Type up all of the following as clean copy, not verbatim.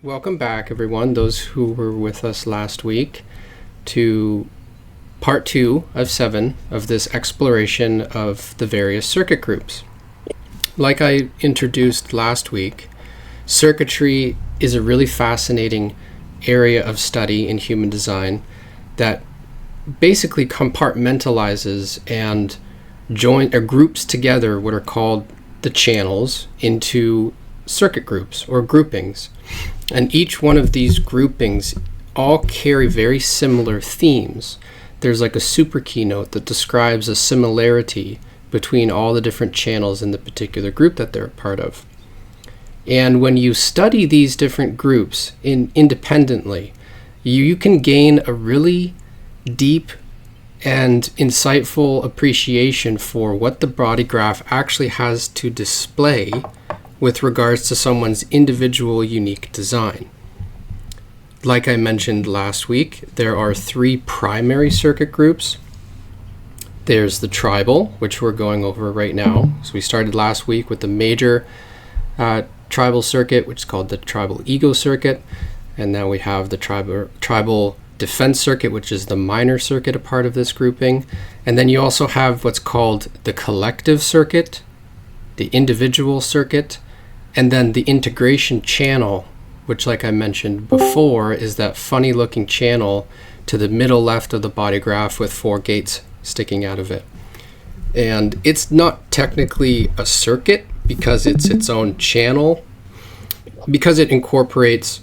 Welcome back, everyone, those who were with us last week, to part 2 of 7 of this exploration of the various circuit groups. Like I introduced last week, circuitry is a really fascinating area of study in human design that basically compartmentalizes and groups together what are called the channels into circuit groups or groupings. And each one of these groupings all carry very similar themes. There's like a super keynote that describes a similarity between all the different channels in the particular group that they're a part of. And when you study these different groups independently, you can gain a really deep and insightful appreciation for what the BodyGraph actually has to display with regards to someone's individual unique design. Like I mentioned last week, there are 3 primary circuit groups. There's the tribal, which we're going over right now. So we started last week with the major tribal circuit, which is called the tribal ego circuit. And now we have the tribal defense circuit, which is the minor circuit, a part of this grouping. And then you also have what's called the collective circuit, the individual circuit, and then the integration channel, which, like I mentioned before, is that funny looking channel to the middle left of the BodyGraph with 4 gates sticking out of it. And it's not technically a circuit because it's its own channel, because it incorporates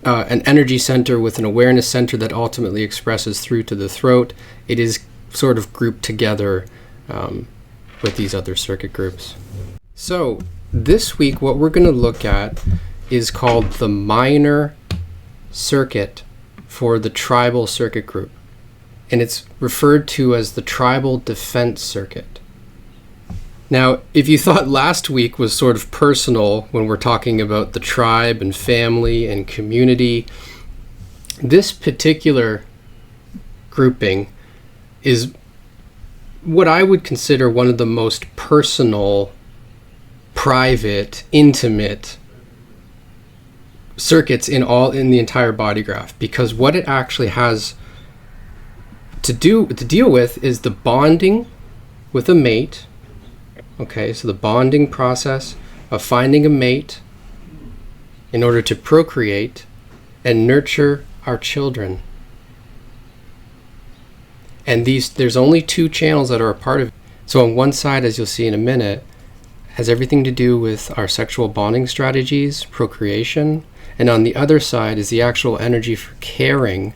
an energy center with an awareness center that ultimately expresses through to the throat. It is sort of grouped together with these other circuit groups. So this week, what we're going to look at is called the minor circuit for the tribal circuit group. And it's referred to as the tribal defense circuit. Now, if you thought last week was sort of personal when we're talking about the tribe and family and community, this particular grouping is what I would consider one of the most personal, private, intimate circuits in the entire BodyGraph, because what it actually has to deal with is the bonding with a mate. Okay, so the bonding process of finding a mate in order to procreate and nurture our children. And there's only 2 channels that are a part of it. So on one side, as you'll see in a minute, has everything to do with our sexual bonding strategies, procreation, and on the other side is the actual energy for caring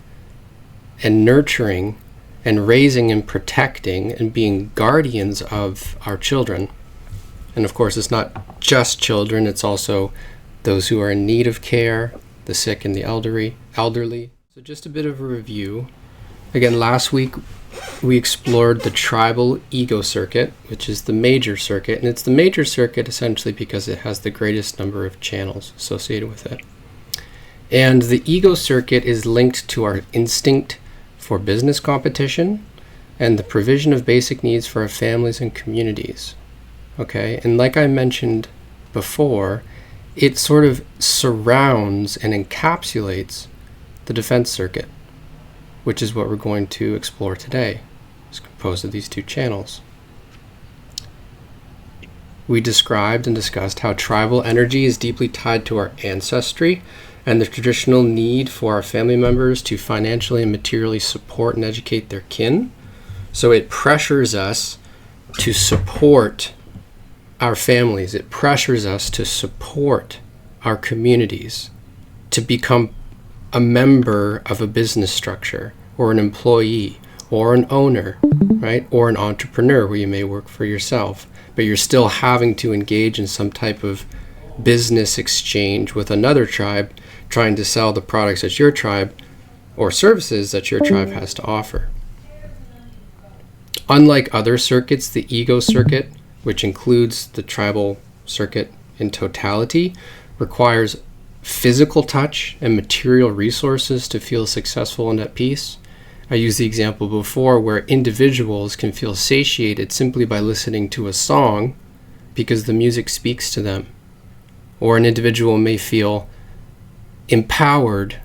and nurturing and raising and protecting and being guardians of our children. And of course, it's not just children, it's also those who are in need of care, the sick and the elderly. So just a bit of a review. Again, last week we explored the tribal ego circuit, which is the major circuit, and it's the major circuit essentially because it has the greatest number of channels associated with it. And the ego circuit is linked to our instinct for business competition and the provision of basic needs for our families and communities. Okay, and like I mentioned before, it sort of surrounds and encapsulates the defense circuit, which is what we're going to explore today. It's composed of these 2 channels. We described and discussed how tribal energy is deeply tied to our ancestry and the traditional need for our family members to financially and materially support and educate their kin. So it pressures us to support our families. It pressures us to support our communities, to become a member of a business structure or an employee or an owner, right? Or an entrepreneur where you may work for yourself, but you're still having to engage in some type of business exchange with another tribe trying to sell the products that your tribe or services that your tribe has to offer. Unlike other circuits, the ego circuit, which includes the tribal circuit in totality, requires physical touch and material resources to feel successful and at peace. I used the example before where individuals can feel satiated simply by listening to a song because the music speaks to them. Or an individual may feel empowered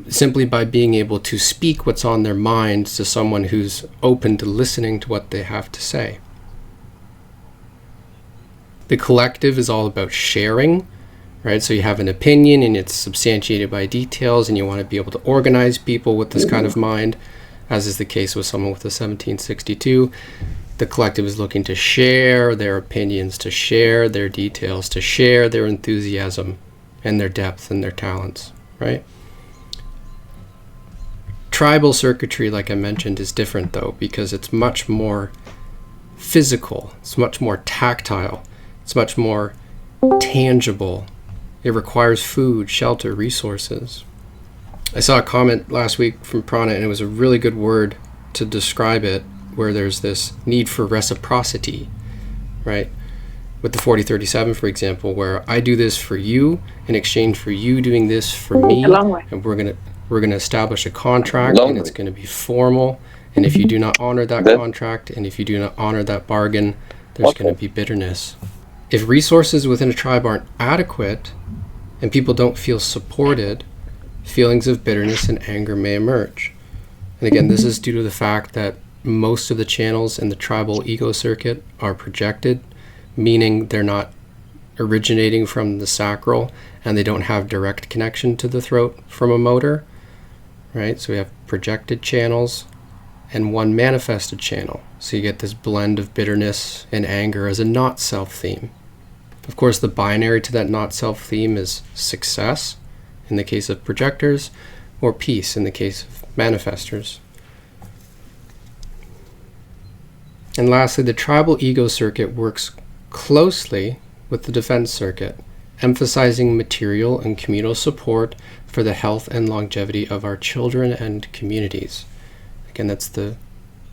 simply by being able to speak what's on their mind to someone who's open to listening to what they have to say. The collective is all about sharing, right? So you have an opinion and it's substantiated by details, and you want to be able to organize people with this kind of mind, as is the case with someone with a 1762. The collective is looking to share their opinions, to share their details, to share their enthusiasm and their depth and their talents, right? Tribal circuitry, like I mentioned, is different though, because it's much more physical, it's much more tactile, it's much more tangible. It requires food, shelter, resources. I saw a comment last week from Prana, and it was a really good word to describe it, where there's this need for reciprocity, right? With the 4037, for example, where I do this for you in exchange for you doing this for me, and we're gonna establish a contract, and it's gonna be formal. And if you do not honor that contract, and if you do not honor that bargain, there's gonna be bitterness. If resources within a tribe aren't adequate, and people don't feel supported, feelings of bitterness and anger may emerge. And again, this is due to the fact that most of the channels in the tribal ego circuit are projected, meaning they're not originating from the sacral, and they don't have direct connection to the throat from a motor, right? So we have projected channels and one manifested channel. So you get this blend of bitterness and anger as a not self theme. Of course, the binary to that not self theme is success in the case of projectors, or peace in the case of manifestors. And lastly, the tribal ego circuit works closely with the defense circuit, emphasizing material and communal support for the health and longevity of our children and communities. Again, that's the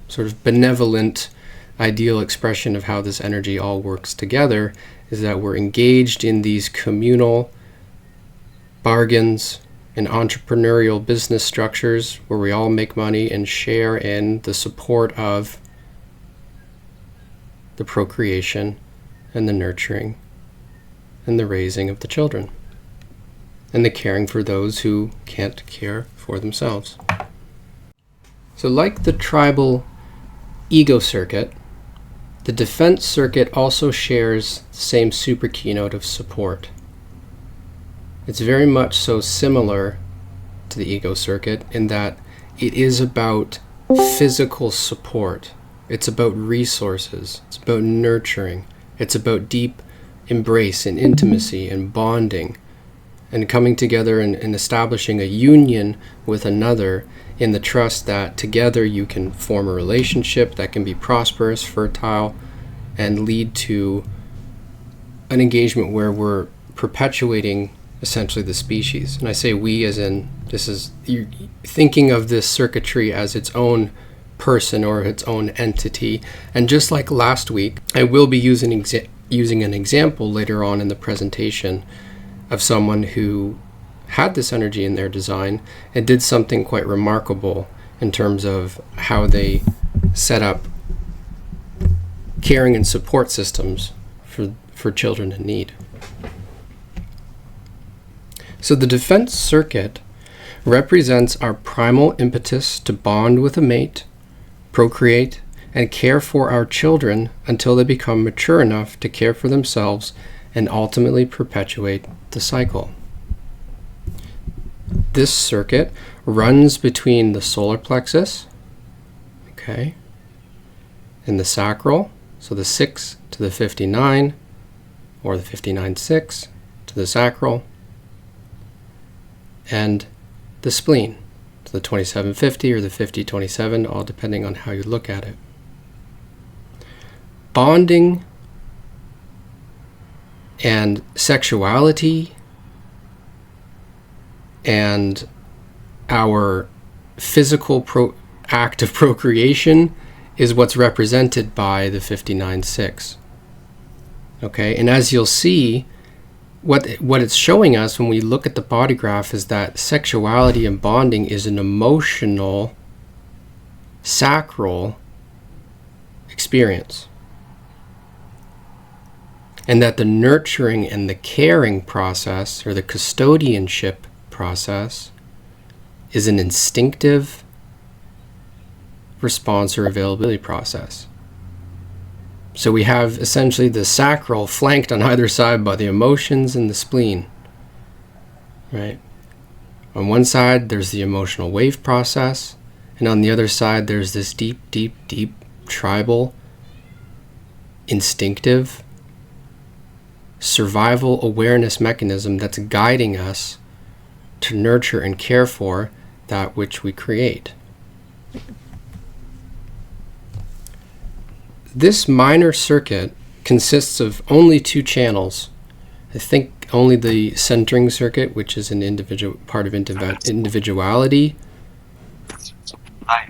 sort of benevolent ideal expression of how this energy all works together, is that we're engaged in these communal bargains and entrepreneurial business structures where we all make money and share in the support of the procreation and the nurturing and the raising of the children and the caring for those who can't care for themselves. So like the tribal ego circuit, the defense circuit also shares the same super keynote of support. It's very much so similar to the ego circuit in that it is about physical support. It's about resources. It's about nurturing. It's about deep embrace and intimacy and bonding and coming together and establishing a union with another in the trust that together you can form a relationship that can be prosperous, fertile, and lead to an engagement where we're perpetuating essentially the species. And I say we as in, this is, you're thinking of this circuitry as its own person or its own entity. And just like last week, I will be using an example later on in the presentation of someone who had this energy in their design and did something quite remarkable in terms of how they set up caring and support systems for children in need. So the defense circuit represents our primal impetus to bond with a mate, procreate, and care for our children until they become mature enough to care for themselves and ultimately perpetuate the cycle. This circuit runs between the solar plexus, okay, and the sacral, so the 6 to the 59, or the 59-6 to the sacral, and the spleen, to the 2750 or the 5027, all depending on how you look at it. Bonding and sexuality and our physical act of procreation is what's represented by the 59-6. Okay, and as you'll see, what it's showing us when we look at the body graph is that sexuality and bonding is an emotional, sacral experience. and that the nurturing and the caring process, or the custodianship process, is an instinctive response or availability process. So we have essentially the sacral flanked on either side by the emotions and the spleen, right? On one side, there's the emotional wave process, and on the other side, there's this deep, deep, deep tribal, instinctive, survival awareness mechanism that's guiding us to nurture and care for that which we create. This minor circuit consists of only 2 channels. I think only the centering circuit, which is an individual part of individuality,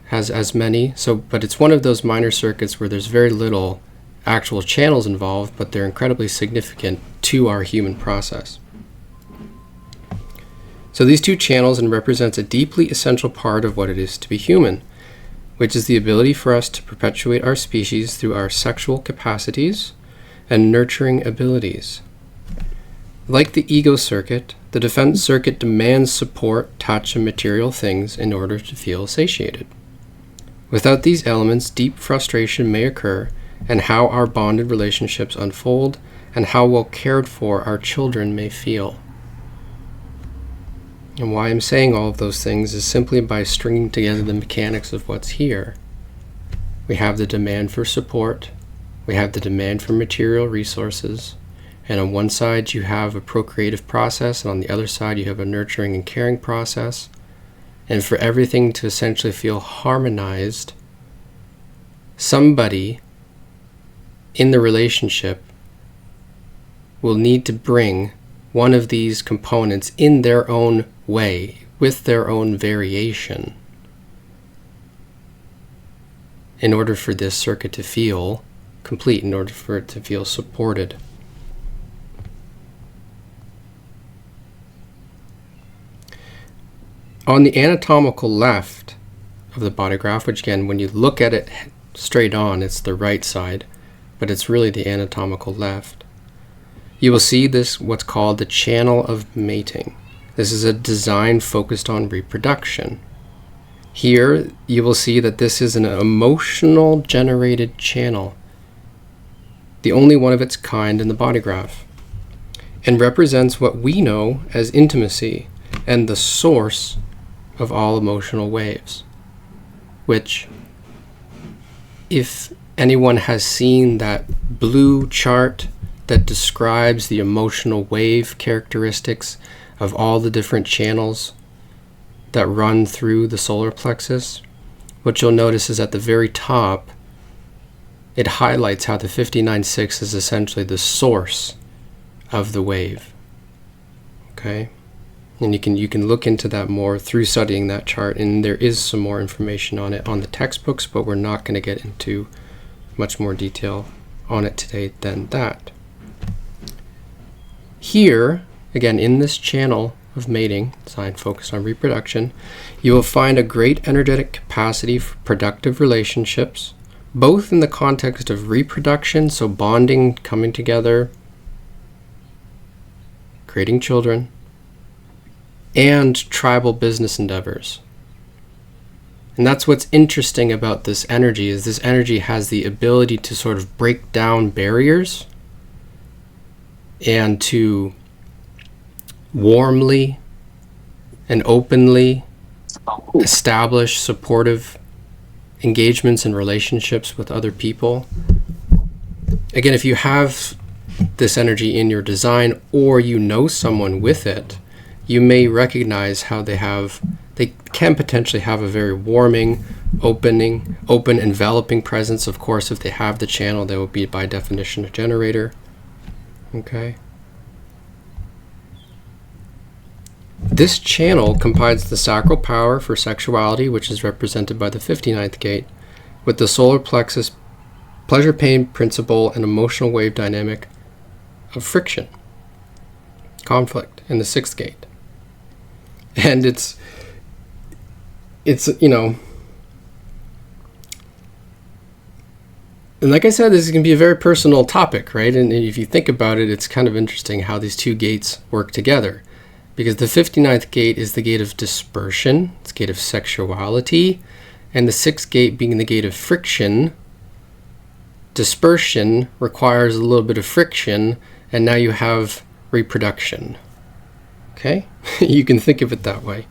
has as many. But it's one of those minor circuits where there's very little actual channels involved, but they're incredibly significant to our human process. So these 2 channels represents a deeply essential part of what it is to be human, which is the ability for us to perpetuate our species through our sexual capacities and nurturing abilities. Like the ego circuit, the defense circuit demands support, touch, and material things in order to feel satiated. Without these elements, deep frustration may occur, and how our bonded relationships unfold, and how well cared for our children may feel. And why I'm saying all of those things is simply by stringing together the mechanics of what's here. We have the demand for support, we have the demand for material resources, and on one side you have a procreative process, and on the other side you have a nurturing and caring process. And for everything to essentially feel harmonized, somebody in the relationship will need to bring one of these components in their own way, with their own variation, in order for this circuit to feel complete, in order for it to feel supported. On the anatomical left of the body graph, which again, when you look at it straight on, it's the right side, but it's really the anatomical left, you will see this, what's called the channel of mating. This is a design focused on reproduction. Here, you will see that this is an emotional generated channel, the only one of its kind in the body graph, and represents what we know as intimacy and the source of all emotional waves, which, if anyone has seen that blue chart that describes the emotional wave characteristics of all the different channels that run through the solar plexus, what you'll notice is at the very top, it highlights how the 59.6 is essentially the source of the wave. Okay? And you can look into that more through studying that chart, and there is some more information on it on the textbooks, but we're not going to get into much more detail on it today than that. Here, again, in this channel of mating, designed focused on reproduction, you will find a great energetic capacity for productive relationships, both in the context of reproduction, so bonding, coming together, creating children, and tribal business endeavors. And that's what's interesting about this energy, is this energy has the ability to sort of break down barriers and to warmly and openly establish supportive engagements and relationships with other people. Again, if you have this energy in your design, or you know someone with it, you may recognize how they can potentially have a very warming, open, enveloping presence. Of course, if they have the channel, they will be by definition a generator. Okay. This channel combines the sacral power for sexuality, which is represented by the 59th gate, with the solar plexus pleasure-pain principle and emotional wave dynamic of friction, conflict, in the 6th gate. And it's And like I said, this is going to be a very personal topic, right? And if you think about it, it's kind of interesting how these two gates work together. Because the 59th gate is the gate of dispersion, it's the gate of sexuality, and the 6th gate being the gate of friction. Dispersion requires a little bit of friction, and now you have reproduction. Okay? You can think of it that way.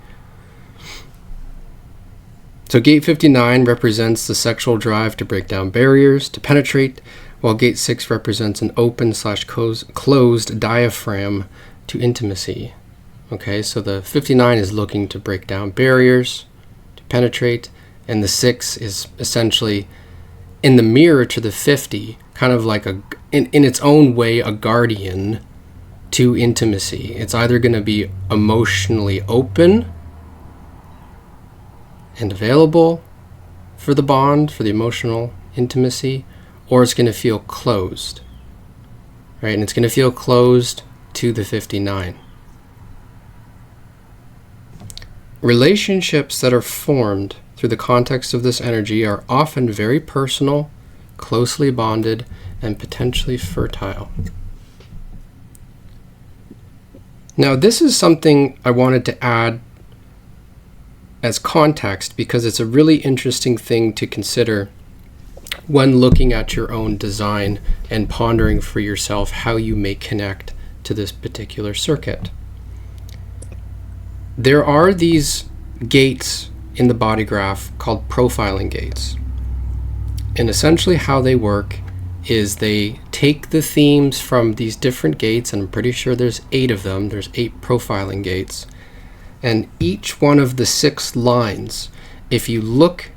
So gate 59 represents the sexual drive to break down barriers, to penetrate, while gate 6 represents an open/closed diaphragm to intimacy. Okay, so the 59 is looking to break down barriers, to penetrate, and the 6 is essentially in the mirror to the 50, kind of like in its own way, a guardian to intimacy. It's either going to be emotionally open and available for the bond, for the emotional intimacy, or it's going to feel closed, right? And it's going to feel closed to the 59. Relationships that are formed through the context of this energy are often very personal, closely bonded, and potentially fertile. Now, this is something I wanted to add as context because it's a really interesting thing to consider when looking at your own design and pondering for yourself how you may connect to this particular circuit. There are these gates in the BodyGraph called profiling gates. And essentially how they work is they take the themes from these different gates, and I'm pretty sure there's 8 of them. There's 8 profiling gates. And each one of the 6 lines, if you look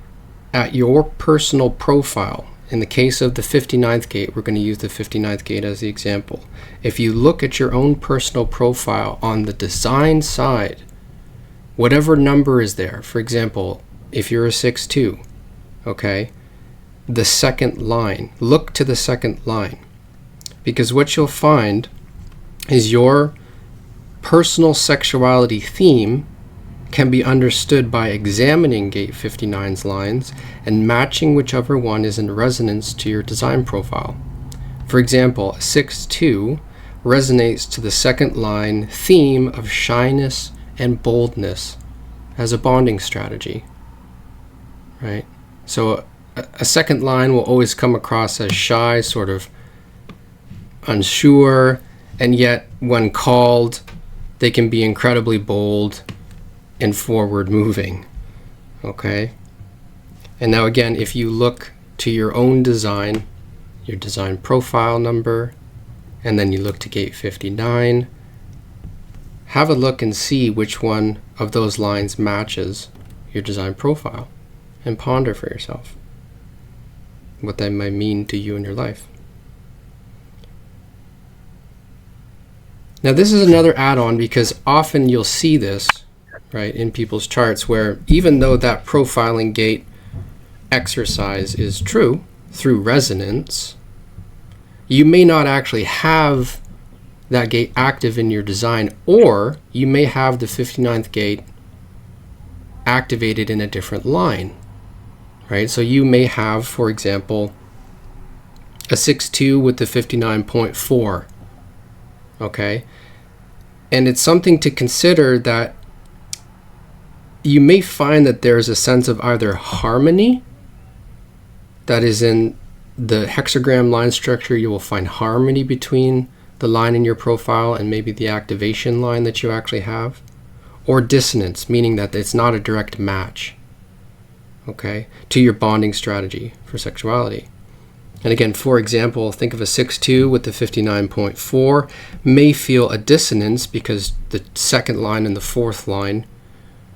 at your personal profile, in the case of the 59th gate, we're going to use the 59th gate as the example. If you look at your own personal profile on the design side, whatever number is there, for example, if you're a 6-2, okay, the second line, look to the second line. Because what you'll find is your personal sexuality theme can be understood by examining gate 59's lines and matching whichever one is in resonance to your design profile. For example, a 6-2 resonates to the second line theme of shyness and boldness as a bonding strategy, right? So a second line will always come across as shy, sort of unsure, and yet when called, they can be incredibly bold and forward moving, okay? And now again, if you look to your own design, your design profile number, and then you look to gate 59, have a look and see which one of those lines matches your design profile and ponder for yourself what that might mean to you in your life. Now this is another add-on because often you'll see this, right, in people's charts where even though that profiling gate exercise is true through resonance, you may not actually have that gate active in your design, or you may have the 59th gate activated in a different line, right? So you may have, for example, a 6-2 with the 59.4, okay? And it's something to consider that you may find that there's a sense of either harmony that is in the hexagram line structure. You will find harmony between the line in your profile and maybe the activation line that you actually have, or dissonance, meaning that it's not a direct match, okay, to your bonding strategy for sexuality. And again, for example, think of a 6-2 with the 59.4 may feel a dissonance because the second line and the fourth line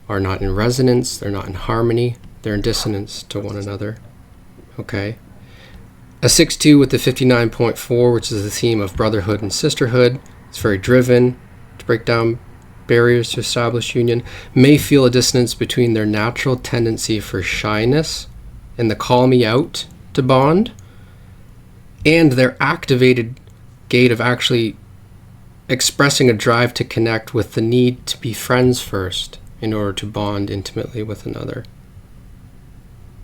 are not in resonance, they're not in harmony, they're in dissonance to one another, okay? A 6-2 with the 59.4, which is the theme of brotherhood and sisterhood, it's very driven to break down barriers to establish union, may feel a dissonance between their natural tendency for shyness and the call me out to bond, and their activated gate of actually expressing a drive to connect with the need to be friends first in order to bond intimately with another.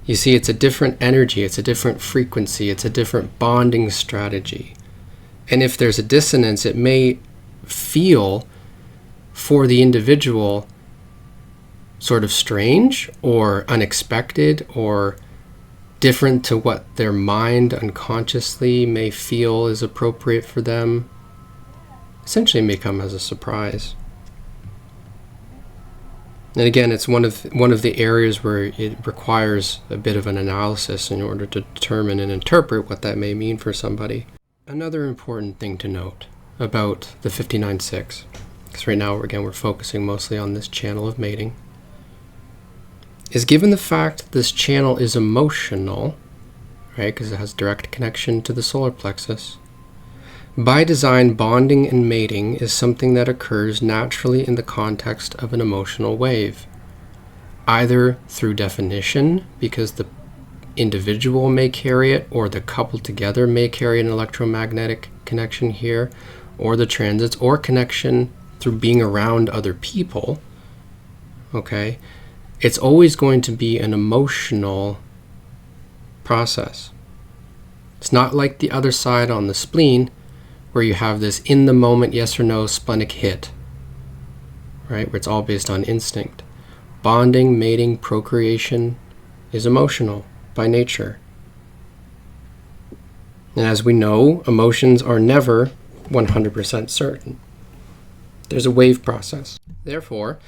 You see, it's a different energy, it's a different frequency, it's a different bonding strategy. And if there's a dissonance, it may feel for the individual sort of strange or unexpected or different to what their mind unconsciously may feel is appropriate for them. Essentially, it may come as a surprise. And again, it's one of the areas where it requires a bit of an analysis in order to determine and interpret what that may mean for somebody. Another important thing to note about the 59.6, because right now, again, we're focusing mostly on this channel of mating, is given the fact this channel is emotional, right, because it has direct connection to the solar plexus, by design, bonding and mating is something that occurs naturally in the context of an emotional wave, either through definition, because the individual may carry it, or the couple together may carry an electromagnetic connection here, or the transits, or connection through being around other people, okay? It's always going to be an emotional process. It's not like the other side on the spleen, where you have this in the moment yes or no splenic hit, right? Where it's all based on instinct. Bonding, mating, procreation is emotional by nature. And as we know, emotions are never 100% certain. There's a wave process. Therefore,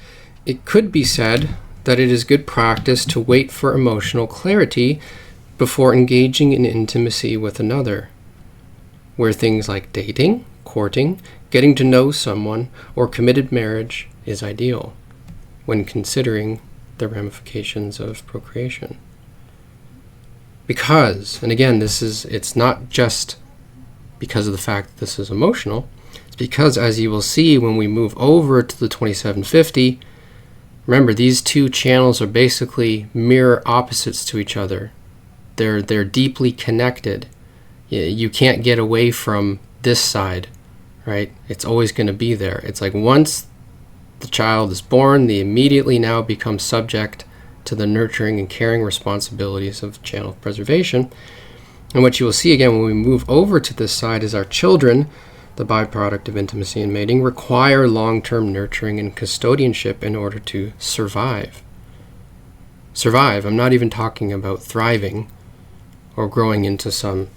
it could be said that it is good practice to wait for emotional clarity before engaging in intimacy with another, where things like dating, courting, getting to know someone, or committed marriage is ideal when considering the ramifications of procreation. Because, and again, it's not just because of the fact that this is emotional, it's because, as you will see when we move over to the 2750, remember, these two channels are basically mirror opposites to each other. They're deeply connected. You can't get away from this side, right? It's always going to be there. It's like once the child is born, they immediately now become subject to the nurturing and caring responsibilities of channel preservation. And what you will see again when we move over to this side is our children, the byproduct of intimacy and mating, require long-term nurturing and custodianship in order to survive. Survive. I'm not even talking about thriving or growing into some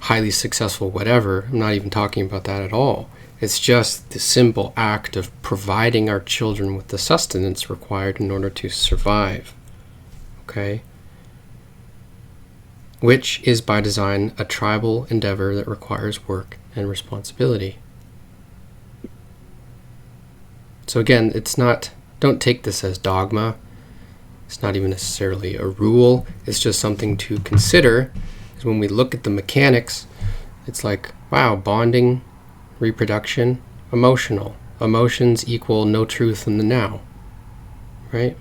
highly successful whatever. I'm not even talking about that at all. It's just the simple act of providing our children with the sustenance required in order to survive. Okay? Which is by design a tribal endeavor that requires work and responsibility. So again, don't take this as dogma. It's not even necessarily a rule. It's just something to consider. Because when we look at the mechanics, it's like, wow, bonding, reproduction, emotional. Emotions equal no truth in the now, right?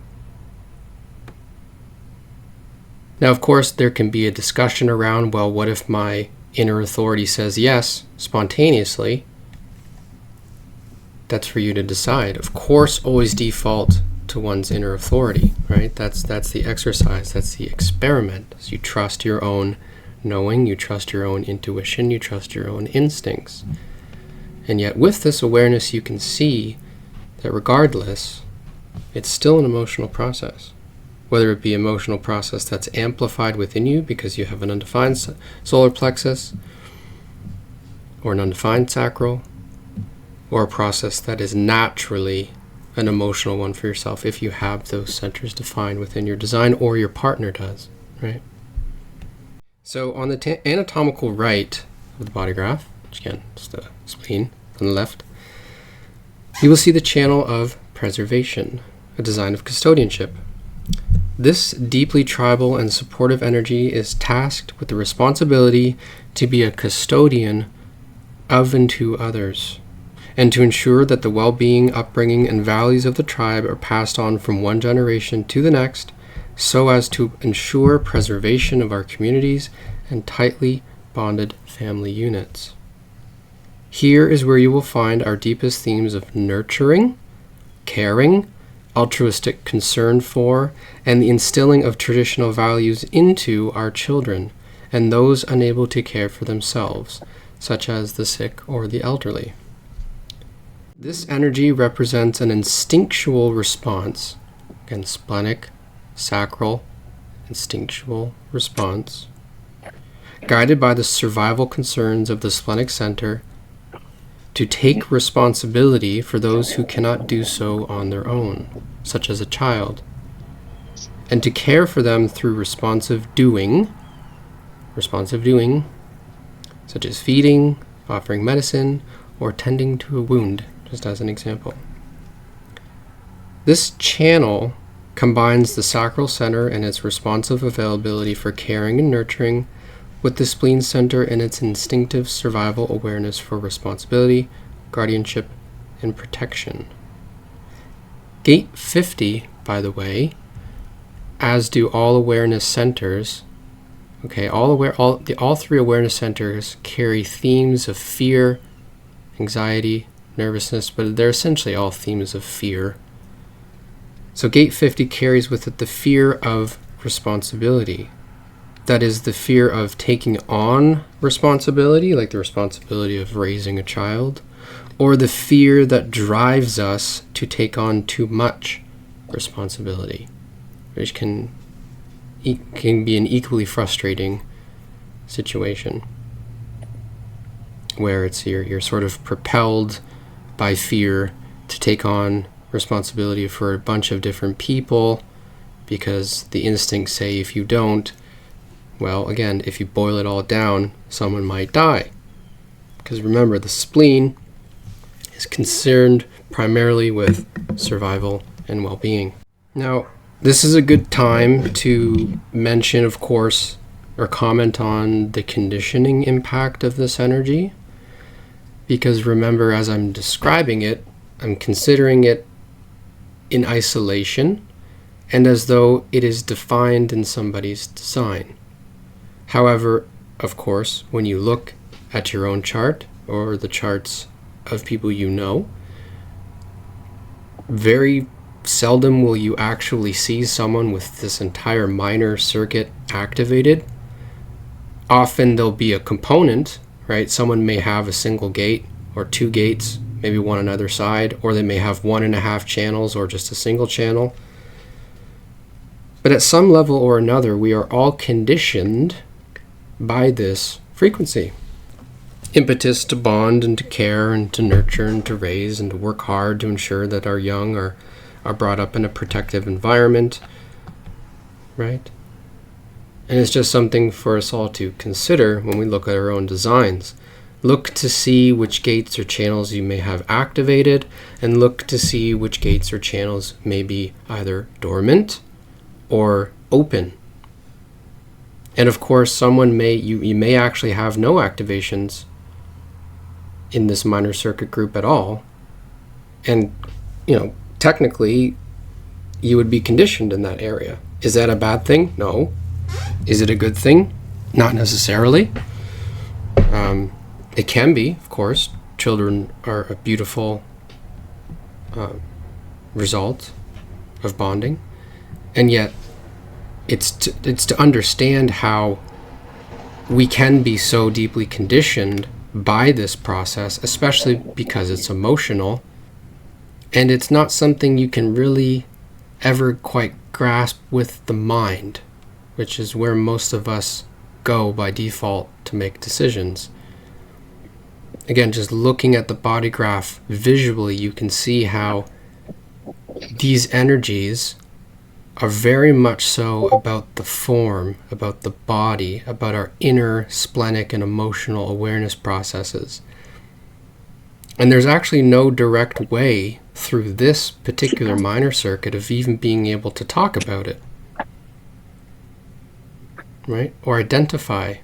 Now, of course, there can be a discussion around, well, what if my inner authority says yes, spontaneously? That's for you to decide. Of course, always default to one's inner authority, right? That's the exercise, that's the experiment. So you trust your own knowing, you trust your own intuition, you trust your own instincts. And yet with this awareness, you can see that regardless, it's still an emotional process. Whether it be an emotional process that's amplified within you because you have an undefined solar plexus, or an undefined sacral, or a process that is naturally an emotional one for yourself if you have those centers defined within your design, or your partner does, right? So on the anatomical right of the body graph, which again is the spleen on the left, you will see the channel of preservation, a design of custodianship. This deeply tribal and supportive energy is tasked with the responsibility to be a custodian of and to others, and to ensure that the well-being, upbringing, and values of the tribe are passed on from one generation to the next, so as to ensure preservation of our communities and tightly bonded family units. Here is where you will find our deepest themes of nurturing, caring, altruistic concern for, and the instilling of traditional values into our children and those unable to care for themselves, such as the sick or the elderly. This energy represents an instinctual response, again, splenic, sacral, instinctual response, guided by the survival concerns of the splenic center, to take responsibility for those who cannot do so on their own, such as a child, and to care for them through responsive doing, such as feeding, offering medicine, or tending to a wound, just as an example. This channel combines the sacral center and its responsive availability for caring and nurturing with the spleen center and its instinctive survival awareness for responsibility, guardianship, and protection. Gate 50, by the way, as do all awareness centers, all three awareness centers carry themes of fear, anxiety, nervousness, but they're essentially all themes of fear. So gate 50 carries with it the fear of responsibility. That is the fear of taking on responsibility, like the responsibility of raising a child, or the fear that drives us to take on too much responsibility, which can be an equally frustrating situation, where it's you're sort of propelled by fear to take on responsibility for a bunch of different people, because the instincts say if you don't, well, again, if you boil it all down, someone might die. Because remember, the spleen is concerned primarily with survival and well-being. Now, this is a good time to mention, of course, or comment on the conditioning impact of this energy. Because remember, as I'm describing it, I'm considering it in isolation and as though it is defined in somebody's design. However, of course, when you look at your own chart or the charts of people you know, very seldom will you actually see someone with this entire minor circuit activated. Often there'll be a component, right? Someone may have a single gate or two gates, maybe one on either side, or they may have 1.5 channels or just a single channel. But at some level or another, we are all conditioned by this frequency. Impetus to bond and to care and to nurture and to raise and to work hard to ensure that our young are brought up in a protective environment, right? And it's just something for us all to consider when we look at our own designs. Look to see which gates or channels you may have activated, and look to see which gates or channels may be either dormant or open. And of course, you may actually have no activations in this minor circuit group at all. And, technically, you would be conditioned in that area. Is that a bad thing? No. Is it a good thing? Not necessarily. It can be, of course. Children are a beautiful result of bonding. And yet, it's to understand how we can be so deeply conditioned by this process, especially because it's emotional, and it's not something you can really ever quite grasp with the mind, which is where most of us go by default to make decisions. Again, just looking at the body graph visually, you can see how these energies are very much so about the form, about the body, about our inner splenic and emotional awareness processes. And there's actually no direct way through this particular minor circuit of even being able to talk about it, right? Or identify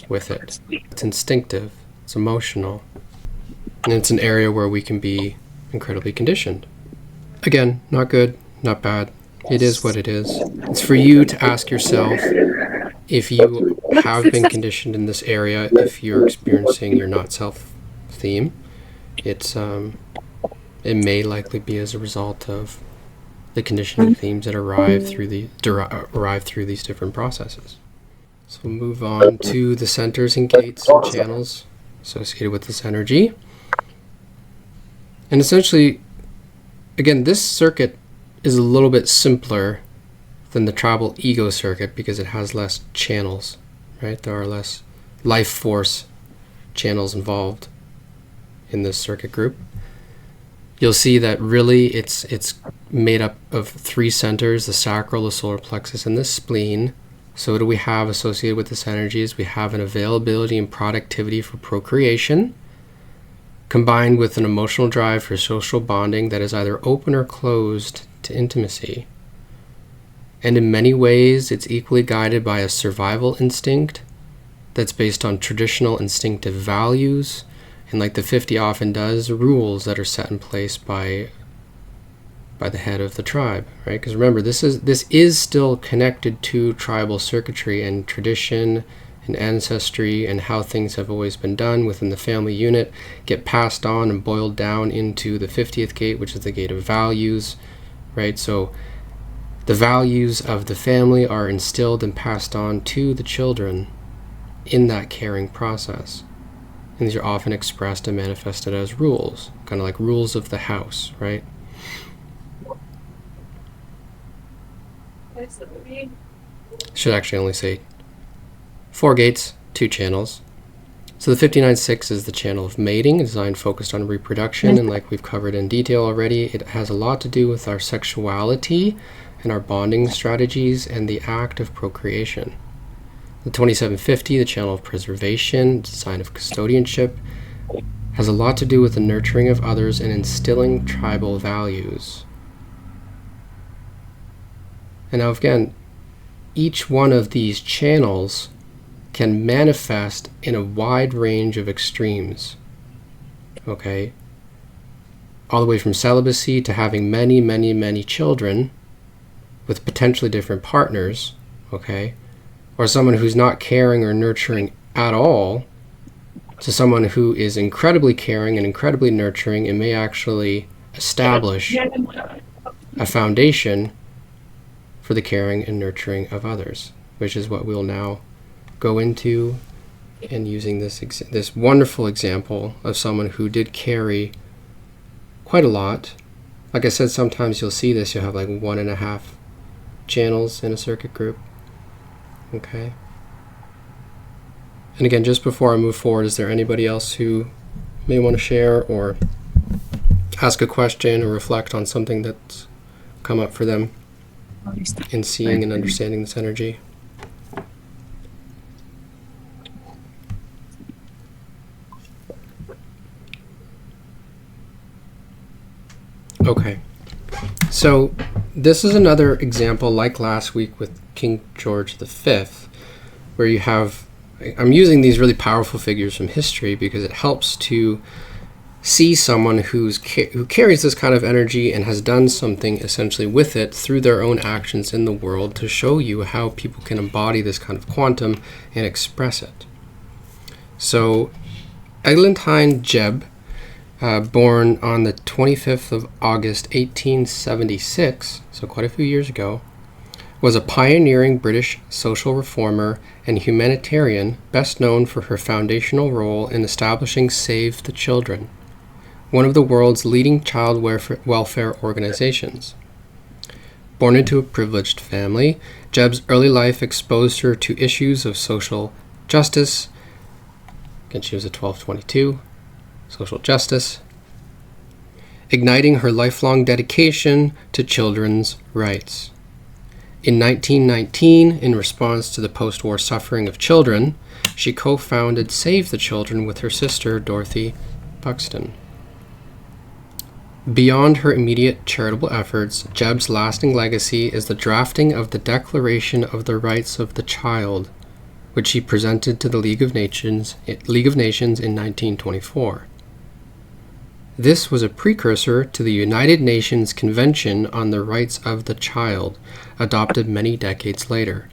with it. It's instinctive, it's emotional, and it's an area where we can be incredibly conditioned. Again, not good, not bad. It is what it is. It's for you to ask yourself if you have been conditioned in this area, if you're experiencing your not self theme. It may likely be as a result of the conditioning themes that arrive through these different processes. So we'll move on to the centers and gates and channels associated with this energy. And essentially, again, this circuit is a little bit simpler than the tribal ego circuit because it has less channels, right? There are less life force channels involved in this circuit group. You'll see that really it's made up of 3 centers, the sacral, the solar plexus, and the spleen. So what do we have associated with this energy is we have an availability and productivity for procreation, combined with an emotional drive for social bonding that is either open or closed to intimacy. And in many ways, it's equally guided by a survival instinct that's based on traditional instinctive values, and like the 50 often does, rules that are set in place by the head of the tribe, right? Because remember, this is still connected to tribal circuitry and tradition and ancestry and how things have always been done within the family unit, get passed on and boiled down into the 50th gate, which is the gate of values, right? So the values of the family are instilled and passed on to the children in that caring process. And these are often expressed and manifested as rules, kind of like rules of the house, right? Should actually only say 4 gates, 2 channels. So the 59.6 is the channel of mating, designed focused on reproduction, and like we've covered in detail already, it has a lot to do with our sexuality and our bonding strategies and the act of procreation. The 2750, the channel of preservation, design of custodianship, has a lot to do with the nurturing of others and instilling tribal values. And now again, each one of these channels can manifest in a wide range of extremes, okay? All the way from celibacy to having many, many, many children with potentially different partners, okay? Or someone who's not caring or nurturing at all, to someone who is incredibly caring and incredibly nurturing and may actually establish a foundation for the caring and nurturing of others, which is what we'll now go into, and using this wonderful example of someone who did carry quite a lot. Like I said, sometimes you'll see this, you'll have like 1.5 channels in a circuit group. Okay. And again, just before I move forward, is there anybody else who may want to share or ask a question or reflect on something that's come up for them in seeing and understanding this energy? Okay. So this is another example like last week with King George V, where you have, I'm using these really powerful figures from history because it helps to see someone who carries this kind of energy and has done something essentially with it through their own actions in the world to show you how people can embody this kind of quantum and express it. So Eglantine Jebb, born on the 25th of August 1876, so quite a few years ago, was a pioneering British social reformer and humanitarian, best known for her foundational role in establishing Save the Children, one of the world's leading child welfare organizations. Born into a privileged family, Jebb's early life exposed her to issues of social justice. Again, she was a 1222. Social justice, igniting her lifelong dedication to children's rights. In 1919, in response to the post-war suffering of children, she co-founded Save the Children with her sister, Dorothy Buxton. Beyond her immediate charitable efforts, Jebb's lasting legacy is the drafting of the Declaration of the Rights of the Child, which she presented to the League of Nations in 1924. This was a precursor to the United Nations Convention on the Rights of the Child, adopted many decades later.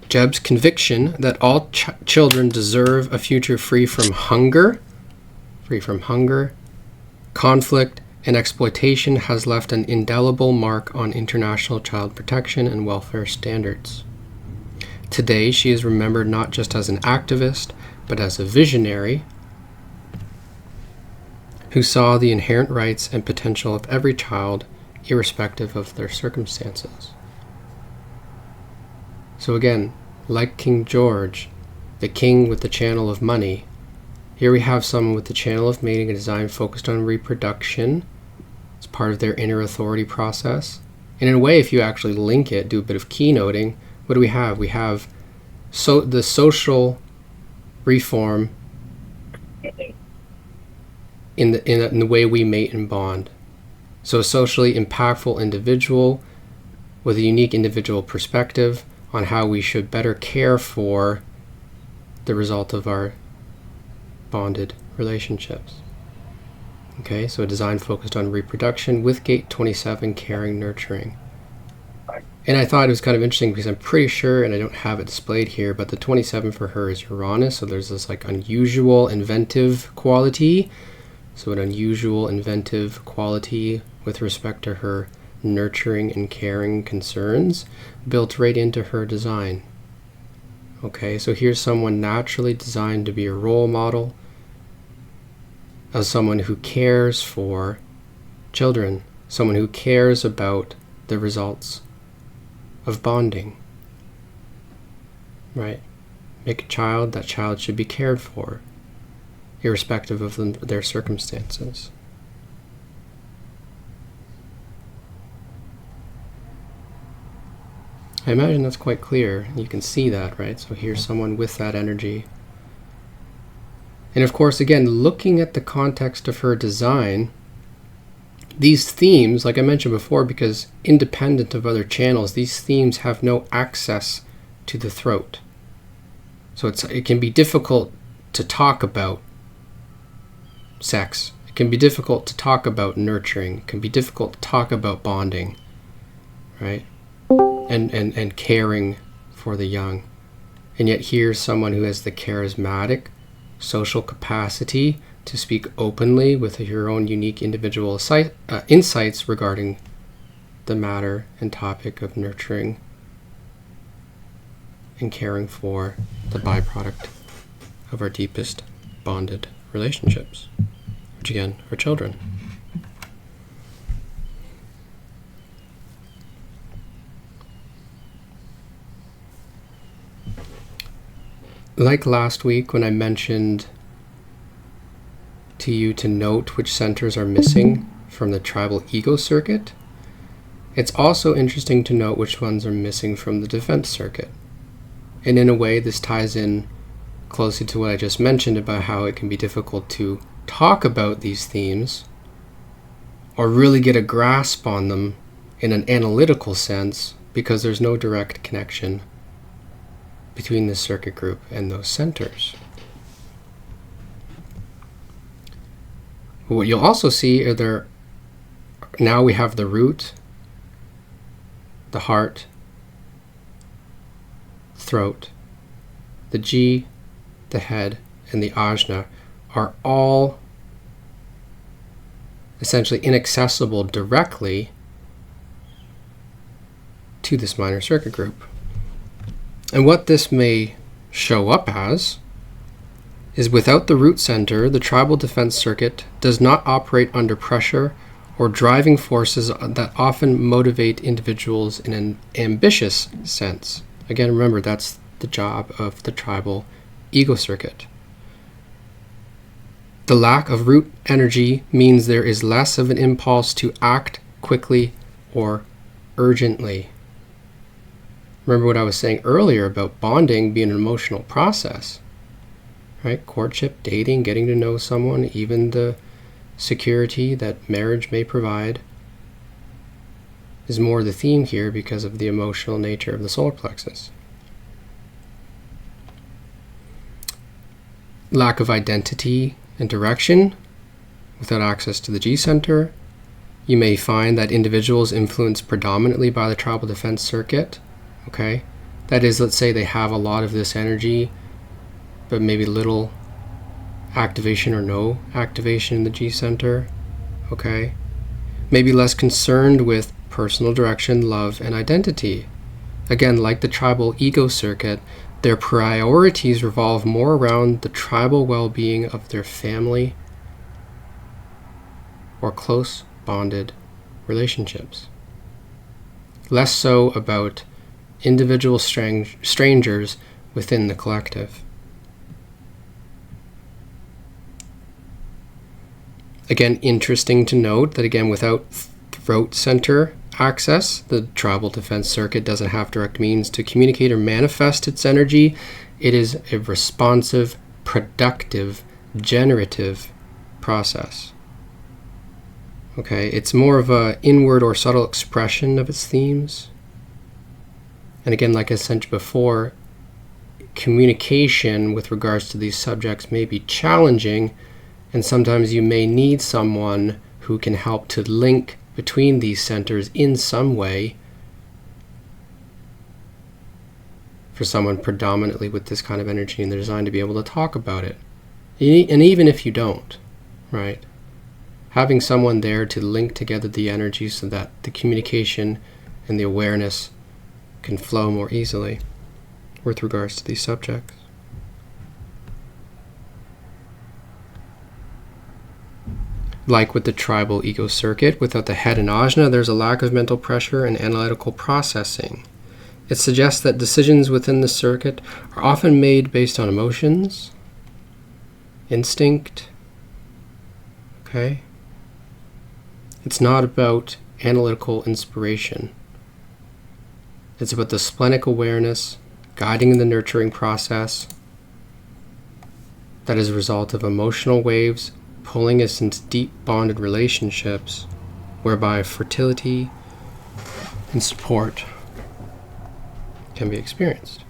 Jebb's conviction that all children deserve a future free from hunger, conflict, and exploitation has left an indelible mark on international child protection and welfare standards. Today, she is remembered not just as an activist, but as a visionary who saw the inherent rights and potential of every child, irrespective of their circumstances. So again, like King George, the king with the channel of money, here we have someone with the channel of mating, a design focused on reproduction. It's part of their inner authority process. And in a way, if you actually link it, do a bit of keynoting, what do we have? We have the social reform in the way we mate and bond. So a socially impactful individual with a unique individual perspective on how we should better care for the result of our bonded relationships. Okay, so a design focused on reproduction with gate 27, caring, nurturing. And I thought it was kind of interesting because I'm pretty sure, and I don't have it displayed here, but the 27 for her is Uranus, so there's this like unusual inventive quality. So an unusual inventive quality with respect to her nurturing and caring concerns built right into her design. Okay, so here's someone naturally designed to be a role model of someone who cares for children, someone who cares about the results of bonding, right? Make a child, that child should be cared for, irrespective of their circumstances. I imagine that's quite clear. You can see that, right? So here's someone with that energy. And of course, again, looking at the context of her design, these themes, like I mentioned before, because independent of other channels, these themes have no access to the throat. So it can be difficult to talk about sex. It can be difficult to talk about nurturing. It can be difficult to talk about bonding, right? And caring for the young. And yet here's someone who has the charismatic social capacity to speak openly with your own unique individual insights regarding the matter and topic of nurturing and caring for the byproduct of our deepest bonded relationships, which again are children. Like last week when I mentioned to you to note which centers are missing from the tribal ego circuit, it's also interesting to note which ones are missing from the defense circuit. And in a way, this ties in closely to what I just mentioned about how it can be difficult to talk about these themes or really get a grasp on them in an analytical sense because there's no direct connection between the circuit group and those centers. What you'll also see are now we have the root, the heart, throat, the G, the head, and the ajna are all essentially inaccessible directly to this minor circuit group. And what this may show up as is without the root center, the tribal defense circuit does not operate under pressure or driving forces that often motivate individuals in an ambitious sense. Again, remember, that's the job of the tribal ego circuit. The lack of root energy means there is less of an impulse to act quickly or urgently. Remember what I was saying earlier about bonding being an emotional process, right? Courtship, dating, getting to know someone, even the security that marriage may provide is more the theme here because of the emotional nature of the solar plexus. Lack of identity and direction without access to the G center. You may find that individuals influenced predominantly by the tribal defense circuit. Okay, that is, let's say they have a lot of this energy, but maybe little activation or no activation in the G center. Okay, maybe less concerned with personal direction, love, and identity. Again, like the tribal ego circuit, their priorities revolve more around the tribal well-being of their family or close bonded relationships. Less so about individual strangers within the collective. Again, interesting to note that, again, without throat center access, the tribal defense circuit doesn't have direct means to communicate or manifest its energy. It is a responsive, productive, generative process. Okay, it's more of an inward or subtle expression of its themes. And again, like I said before, communication with regards to these subjects may be challenging, and sometimes you may need someone who can help to link between these centers in some way for someone predominantly with this kind of energy in their design to be able to talk about it. And even if you don't, right? Having someone there to link together the energy so that the communication and the awareness can flow more easily with regards to these subjects. Like with the tribal ego circuit, without the head and ajna, there's a lack of mental pressure and analytical processing. It suggests that decisions within the circuit are often made based on emotions, instinct, okay? It's not about analytical inspiration. It's about the splenic awareness, guiding the nurturing process that is a result of emotional waves pulling us into deep bonded relationships whereby fertility and support can be experienced.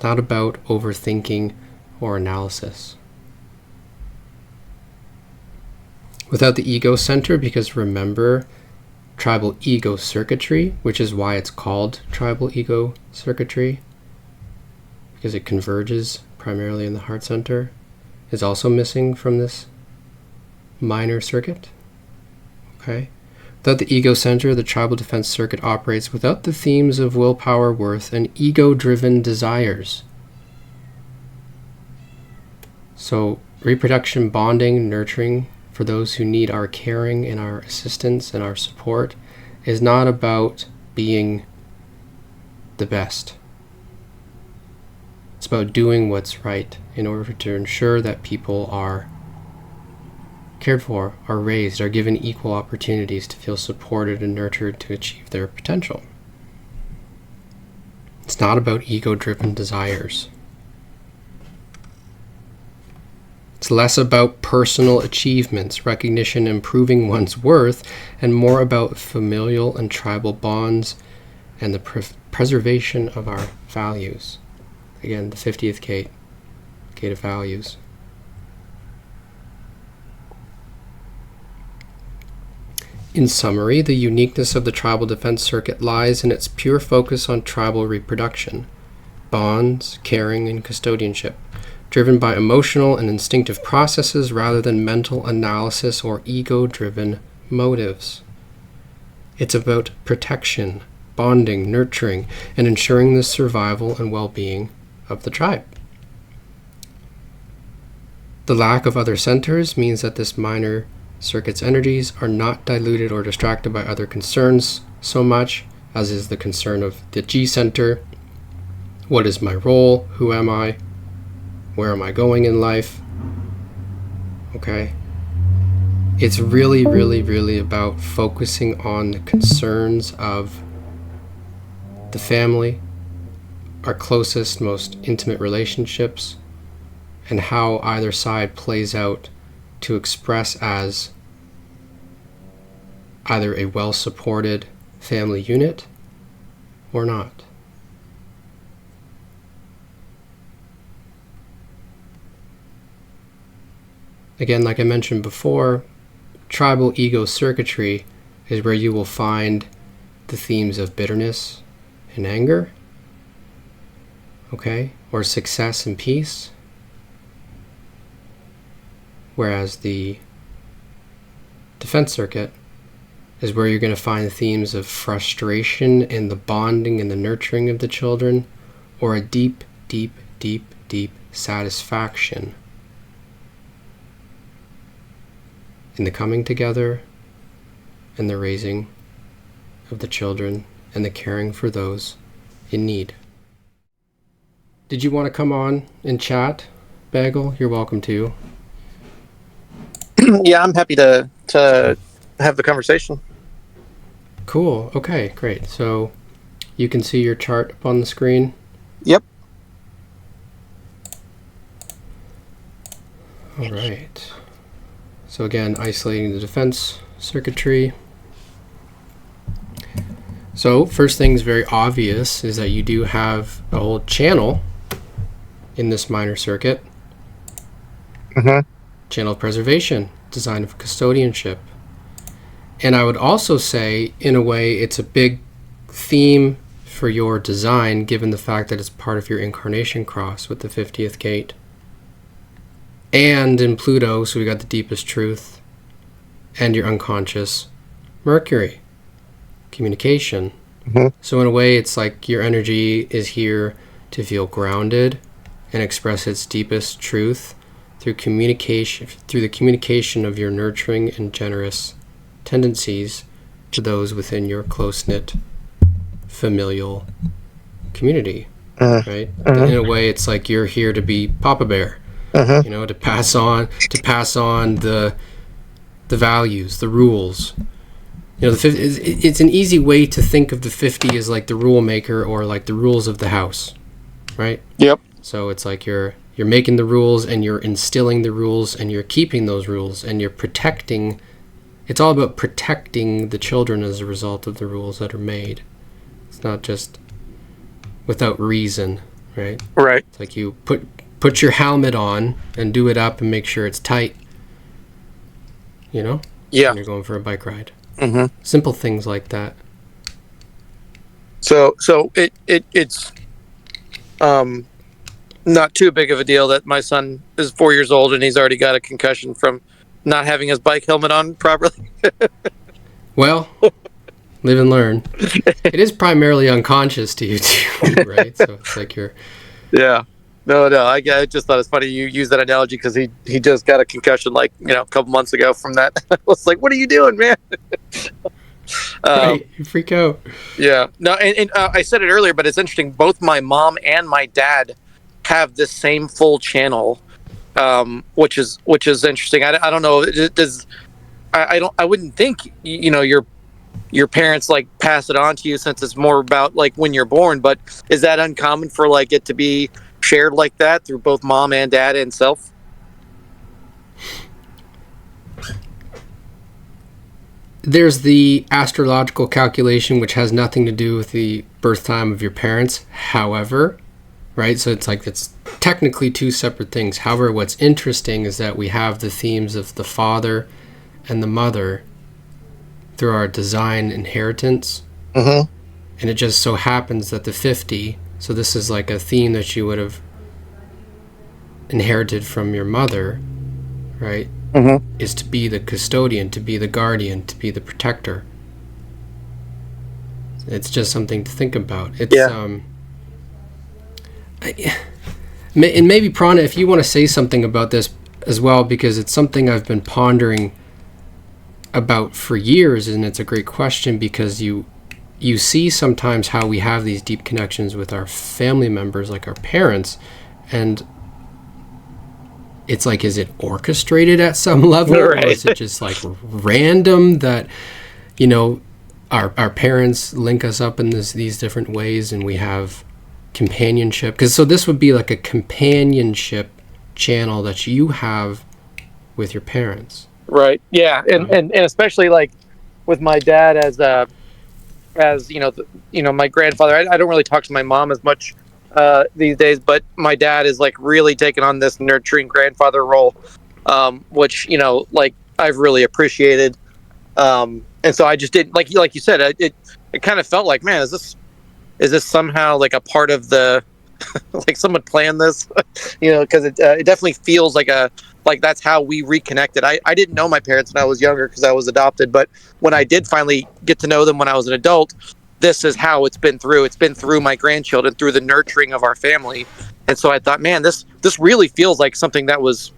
Not about overthinking or analysis. Without the ego center, because remember, tribal ego circuitry, which is why it's called tribal ego circuitry, because it converges primarily in the heart center, is also missing from this minor circuit. Okay? Without the ego center, the tribal defense circuit operates without the themes of willpower, worth, and ego-driven desires. So reproduction, bonding, nurturing for those who need our caring and our assistance and our support is not about being the best. It's about doing what's right in order to ensure that people are cared for, are raised, are given equal opportunities to feel supported and nurtured to achieve their potential. It's not about ego-driven desires. It's less about personal achievements, recognition, and proving one's worth, and more about familial and tribal bonds and the preservation of our values. Again, the 50th gate of values. In summary, the uniqueness of the tribal defense circuit lies in its pure focus on tribal reproduction, bonds, caring, and custodianship, driven by emotional and instinctive processes rather than mental analysis or ego-driven motives. It's about protection, bonding, nurturing, and ensuring the survival and well-being of the tribe. The lack of other centers means that this minor circuit's energies are not diluted or distracted by other concerns so much as is the concern of the G center. What is my role? Who am I? Where am I going in life? Okay. It's really, really, really about focusing on the concerns of the family, our closest, most intimate relationships, and how either side plays out to express as either a well-supported family unit or not. Again, like I mentioned before, tribal ego circuitry is where you will find the themes of bitterness and anger, okay, or success and peace, whereas the defense circuit is where you're going to find themes of frustration and the bonding and the nurturing of the children, or a deep, deep, deep, deep satisfaction in the coming together and the raising of the children and the caring for those in need. Did you want to come on and chat, Bagel? You're welcome to. Yeah, I'm happy to have the conversation. Cool. Okay, great. So you can see your chart up on the screen? Yep. All right. So again, isolating the defense circuitry. So first thing's very obvious is that you do have a whole channel in this minor circuit. Channel of preservation, design of custodianship. And I would also say, in a way, it's a big theme for your design, given the fact that it's part of your incarnation cross with the 50th gate. And in Pluto, so we got the deepest truth, and your unconscious Mercury, communication. So in a way, it's like your energy is here to feel grounded and express its deepest truth through communication, through the communication of your nurturing and generous tendencies to those within your close-knit familial community, right? In a way, it's like you're here to be Papa Bear, you know, to pass on the values, the rules. You know, it's an easy way to think of the 50 as like the rule maker, or like the rules of the house, right? Yep. So it's like you're making the rules, and you're instilling the rules, and you're keeping those rules, and you're protecting. It's all about protecting the children as a result of the rules that are made. It's not just without reason, right? Right. It's like you put your helmet on and do it up and make sure it's tight, you know? Yeah. When you're going for a bike ride. Simple things like that. So it's not too big of a deal that my son is 4 years old and he's already got a concussion from not having his bike helmet on properly. Well, live and learn. It is primarily unconscious to you too, right? So it's like you're... Yeah. No, I just thought it's funny you use that analogy, because he just got a concussion, like, you know, a couple months ago from that. I was like, what are you doing, man? Right, you freak out. Yeah. No, and I said it earlier, but it's interesting. Both my mom and my dad have the same full channel, which is interesting. I don't know. I wouldn't think, you know, your parents like pass it on to you, since it's more about like when you're born. But is that uncommon for like it to be shared like that through both mom and dad and self? There's the astrological calculation, which has nothing to do with the birth time of your parents. However, right, so it's like it's technically two separate things. However, what's interesting is that we have the themes of the father and the mother through our design inheritance. And it just so happens that the 50, so this is like a theme that you would have inherited from your mother, right? Is to be the custodian, to be the guardian, to be the protector. It's just something to think about. It's and maybe Prana, if you want to say something about this as well, because it's something I've been pondering about for years, and it's a great question, because you see sometimes how we have these deep connections with our family members, like our parents, and it's like, is it orchestrated at some level, right? Or is it just like random that, you know, our parents link us up in these different ways, and we have companionship? Because so this would be like a companionship channel that you have with your parents, right? Yeah, and especially like with my dad as you know, my grandfather. I don't really talk to my mom as much these days, but my dad is like really taking on this nurturing grandfather role, which, you know, like I've really appreciated. And so I just didn't, like you said, it kind of felt like, man, is this somehow like a part of the like someone planned this? You know, because it definitely feels like a like that's how we reconnected. I didn't know my parents when I was younger because I was adopted, but when I did finally get to know them when I was an adult, this is how it's been through. It's been through my grandchildren, through the nurturing of our family. And so I thought, man, this really feels like something that was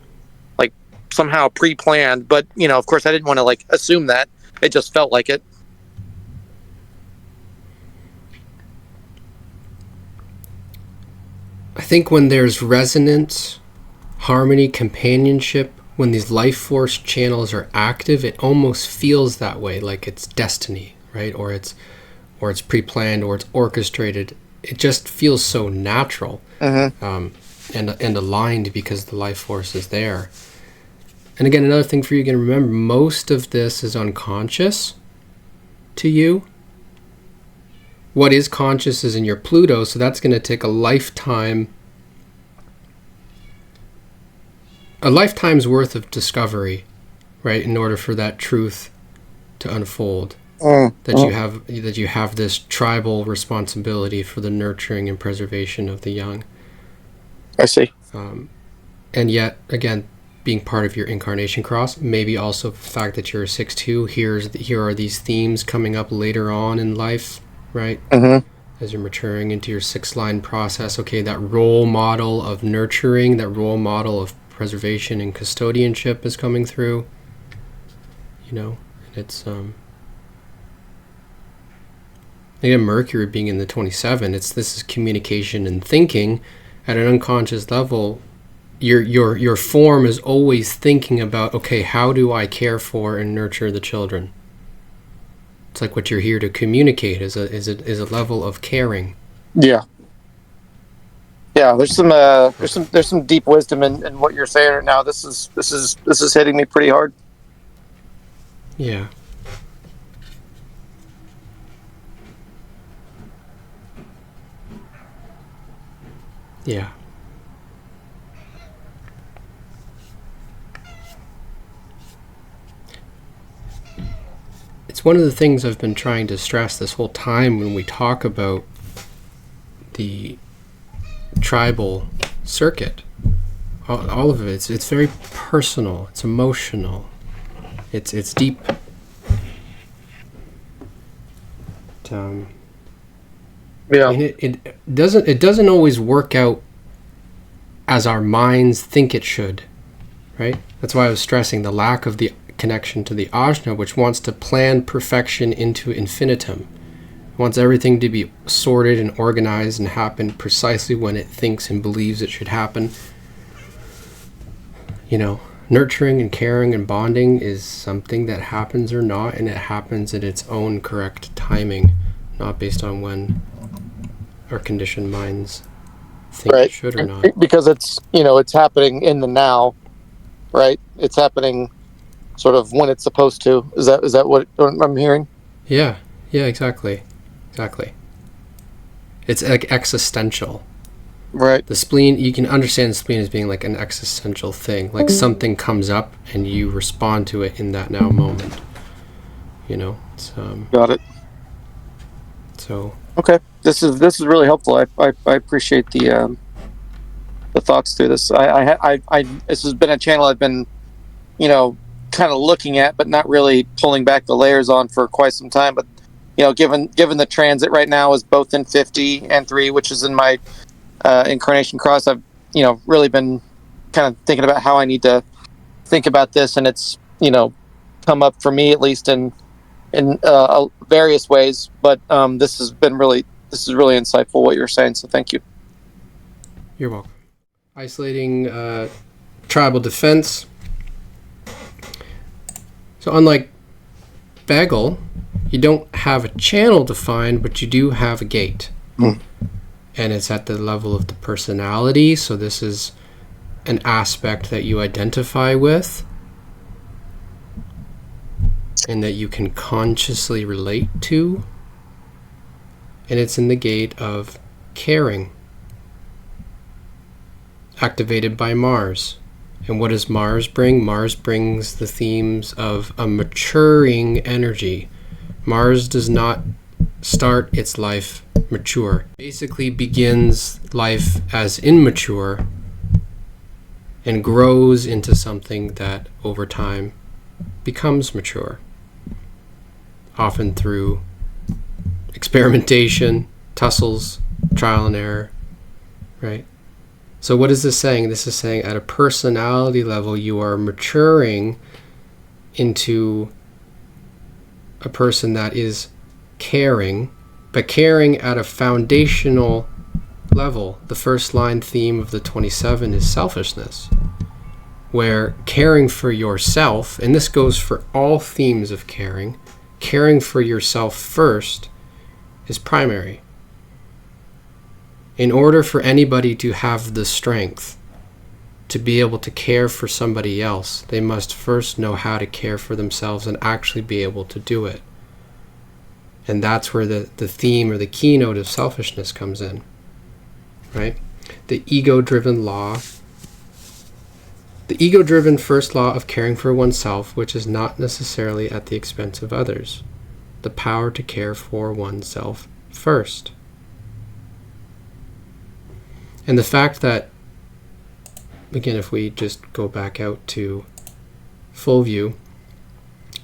like somehow pre-planned. But of course, I didn't want to like assume that. It just felt like it. I think when there's resonance, harmony, companionship, when these life force channels are active, it almost feels that way, like it's destiny, right? Or it's pre-planned, or it's orchestrated. It just feels so natural, and aligned because the life force is there. And again, another thing for you to remember: most of this is unconscious to you. What is conscious is in your Pluto, so that's going to take a lifetime's worth of discovery, right, in order for that truth to unfold. That you have this tribal responsibility for the nurturing and preservation of the young. I see. And yet, again, being part of your incarnation cross, maybe also the fact that you're a 6-2, here are these themes coming up later on in life, right? As you're maturing into your 6-line process. Okay, that role model of nurturing, that role model of preservation and custodianship is coming through. And it's again, Mercury being in the 27, this is communication and thinking at an unconscious level. Your form is always thinking about, okay, how do I care for and nurture the children? It's like what you're here to communicate is a level of caring. Yeah. There's some deep wisdom in what you're saying right now. This is hitting me pretty hard. Yeah. Yeah. It's one of the things I've been trying to stress this whole time when we talk about the tribal circuit. All of it, it's very personal, it's emotional, it's deep. It doesn't always work out as our minds think it should, right? That's why I was stressing the lack of the connection to the ajna, which wants to plan perfection into infinitum. It wants everything to be sorted and organized and happen precisely when it thinks and believes it should happen. Nurturing and caring and bonding is something that happens or not, and it happens at its own correct timing, not based on when our conditioned minds think it should or not. Because it's happening in the now, right? It's happening sort of when it's supposed to. Is that what I'm hearing? Yeah, exactly. It's like existential. Right. The spleen, you can understand the spleen as being like an existential thing, like something comes up and you respond to it in that now moment. It's, got it. So okay, this is really helpful. I appreciate the thoughts through this. I this has been a channel I've been kind of looking at, but not really pulling back the layers on for quite some time. But given the transit right now is both in 50 and 3, which is in my incarnation cross, I've really been kind of thinking about how I need to think about this, and it's come up for me at least in various ways. But this is really insightful what you're saying. So thank you. You're welcome. Isolating tribal defense. So unlike Bagel, you don't have a channel defined, but you do have a gate. And it's at the level of the personality, so this is an aspect that you identify with and that you can consciously relate to. And it's in the gate of caring, activated by Mars. And what does Mars bring? Mars brings the themes of a maturing energy. Mars does not start its life mature. Basically begins life as immature and grows into something that over time becomes mature, often through experimentation, tussles, trial and error, right? So what is this saying? This is saying at a personality level, you are maturing into a person that is caring, but caring at a foundational level. The first line theme of the 27 is selfishness, where caring for yourself, and this goes for all themes of caring for yourself first is primary. In order for anybody to have the strength to be able to care for somebody else, they must first know how to care for themselves and actually be able to do it. And that's where the theme or the keynote of selfishness comes in, right? The ego-driven first law of caring for oneself, which is not necessarily at the expense of others. The power to care for oneself first. And the fact that, again, if we just go back out to full view,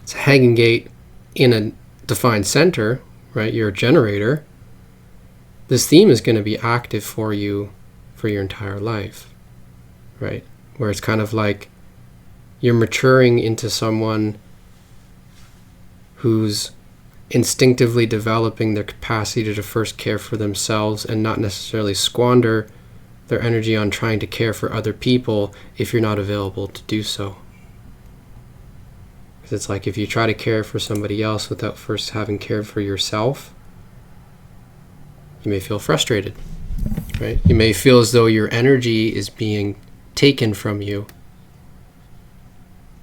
it's a hanging gate in a defined center, right? You're a generator. This theme is going to be active for you for your entire life, right? Where it's kind of like you're maturing into someone who's instinctively developing their capacity to first care for themselves and not necessarily squander their energy on trying to care for other people if you're not available to do so. Because it's like if you try to care for somebody else without first having cared for yourself, you may feel frustrated, right? You may feel as though your energy is being taken from you.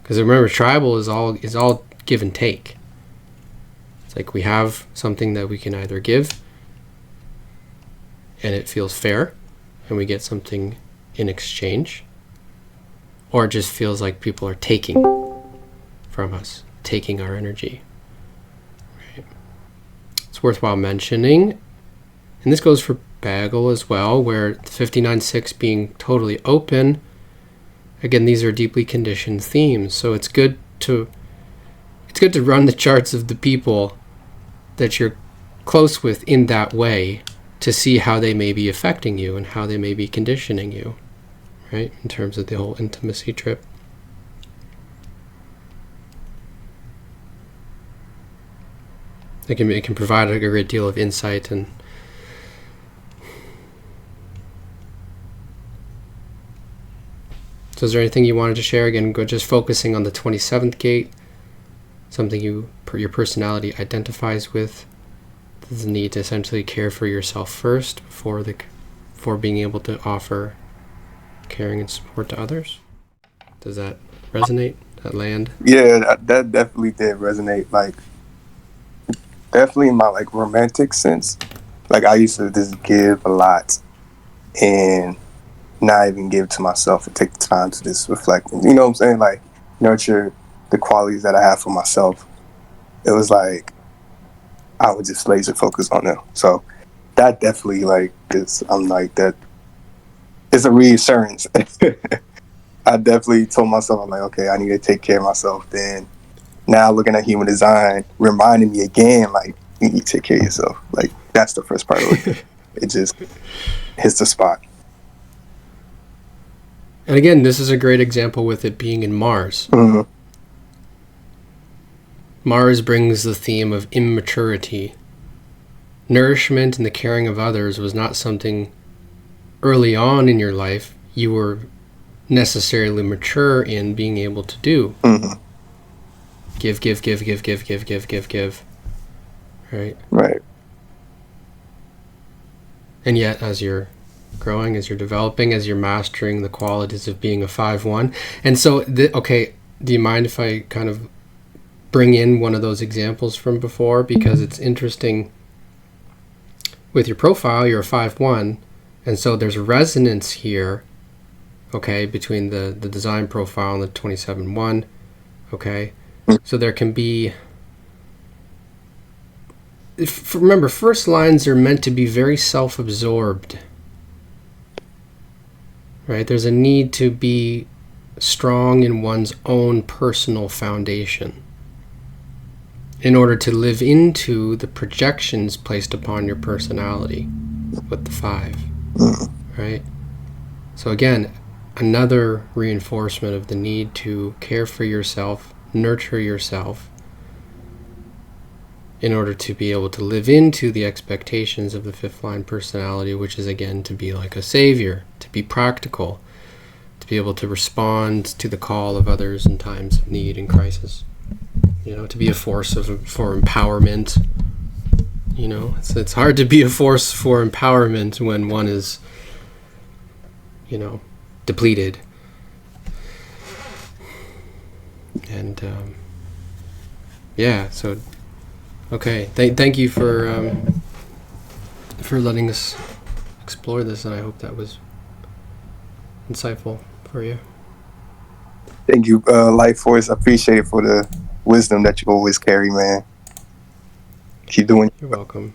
Because remember, tribal is all give and take. It's like we have something that we can either give and it feels fair and we get something in exchange, or it just feels like people are taking from us, taking our energy. Right? It's worthwhile mentioning, and this goes for Bagel as well, where 59.6 being totally open, again, these are deeply conditioned themes, so it's good to run the charts of the people that you're close with in that way to see how they may be affecting you and how they may be conditioning you, right? In terms of the whole intimacy trip. It can provide a great deal of insight. And so is there anything you wanted to share? Again, just focusing on the 27th gate, something your personality identifies with, the need to essentially care for yourself first before being able to offer caring and support to others. Does that resonate? That land? Yeah, that definitely did resonate. Like, definitely in my romantic sense. Like, I used to just give a lot and not even give to myself and take the time to just reflect. You know what I'm saying? Like, nurture the qualities that I have for myself. It was like I would just laser focus on them. So that definitely I'm like that. It's a reassurance. I definitely told myself, I'm like, okay, I need to take care of myself. Then now looking at human design, reminding me again, like, you need to take care of yourself. Like, that's the first priority. It just hits the spot. And again, this is a great example with it being in Mars. Mm-hmm. Mars brings the theme of immaturity. Nourishment and the caring of others was not something early on in your life you were necessarily mature in being able to do. Mm-hmm. Give. Right? Right. And yet, as you're growing, as you're developing, as you're mastering the qualities of being a 5-1. And so, do you mind if I kind of bring in one of those examples from before? Because it's interesting. With your profile, you're a 5-1, and so there's resonance here, okay, between the design profile and the 27-1, okay? So there can be... remember, first lines are meant to be very self-absorbed, right? There's a need to be strong in one's own personal foundation in order to live into the projections placed upon your personality with the 5, right? So again, another reinforcement of the need to care for yourself, nurture yourself, in order to be able to live into the expectations of the 5th line personality, which is again to be like a savior, to be practical, to be able to respond to the call of others in times of need and crisis. To be a force for empowerment. It's hard to be a force for empowerment when one is, depleted. And so okay. Thank you for letting us explore this, and I hope that was insightful for you. Thank you, Life Force. I appreciate it for the wisdom that you always carry, man. Keep doing. You're welcome.